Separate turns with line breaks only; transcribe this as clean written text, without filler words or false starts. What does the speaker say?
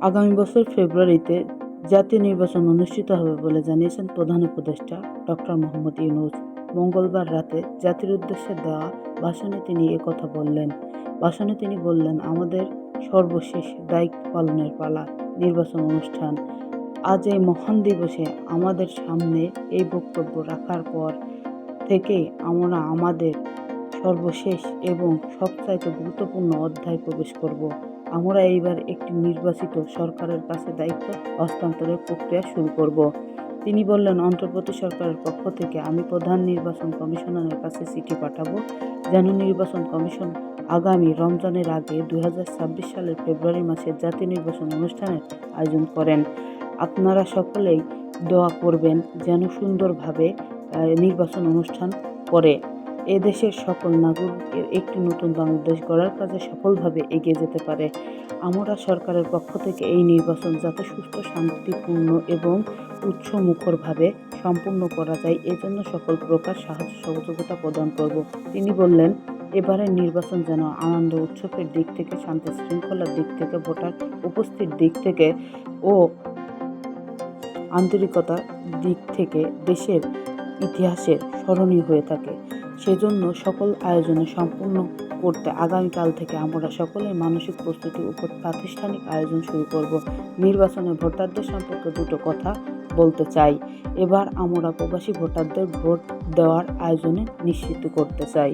আগামী বছর ফেব্রুয়ারিতে জাতীয় নির্বাচন অনুষ্ঠিত হবে বলে জানিয়েছেন প্রধান উপদেষ্টা ডক্টর মোহাম্মদ ইউনূস। মঙ্গলবার রাতে জাতির উদ্দেশ্যে দেওয়া ভাষণে তিনি একথা বললেন। ভাষণে তিনি বললেন, আমাদের সর্বশেষ দায়িত্ব পালনের পালা, নির্বাচন অনুষ্ঠান। আজ এই মহান দিবসে আমাদের সামনে এই বক্তব্য রাখার পর থেকেই আমরা আমাদের সর্বশেষ এবং সবচাইতে গুরুত্বপূর্ণ অধ্যায়ে প্রবেশ করব। আমরা এইবার একটি নির্বাচিত সরকারের কাছে দায়িত্ব হস্তান্তরের প্রক্রিয়া শুরু করব। তিনি বললেন, অন্তর্বর্তী সরকারের পক্ষ থেকে আমি প্রধান নির্বাচন কমিশনারের কাছে চিঠি পাঠাবো, যেন নির্বাচন কমিশন আগামী রমজানের আগে 2026 সালের ফেব্রুয়ারি মাসে জাতীয় নির্বাচন অনুষ্ঠানের আয়োজন করেন। আপনারা সকলেই দোয়া করবেন যেন সুন্দরভাবে নির্বাচন অনুষ্ঠান করে এদেশের সকল নাগরিকের একটি নতুন বাংলাদেশ গড়ার কাজে সফলভাবে এগিয়ে যেতে পারে। আমরা সরকারের পক্ষ থেকে এই নির্বাচন যাতে সুস্থ, শান্তিপূর্ণ এবং উৎসমুখরভাবে সম্পূর্ণ করা যায়, এজন্য সকল প্রকার সাহায্য সহযোগিতা প্রদান করব। তিনি বললেন, এবারের নির্বাচন যেন আনন্দ উৎসবের দিক থেকে, শান্তি শৃঙ্খলার দিক থেকে, ভোটার উপস্থিত দিক থেকে ও আন্তরিকতার দিক থেকে দেশের ইতিহাসের স্মরণীয় হয়ে থাকে। সেজন্য সকল আয়োজনে সম্পূর্ণ করতে আগামীকাল থেকে আমরা সকলেই মানসিক প্রস্তুতি ও প্রাতিষ্ঠানিক আয়োজন শুরু করব। নির্বাচনে ভোটারদের সম্পর্কে দুটো কথা বলতে চাই। এবার আমরা প্রবাসী ভোটারদের ভোট দেওয়ার আয়োজনে নিশ্চিত করতে চাই।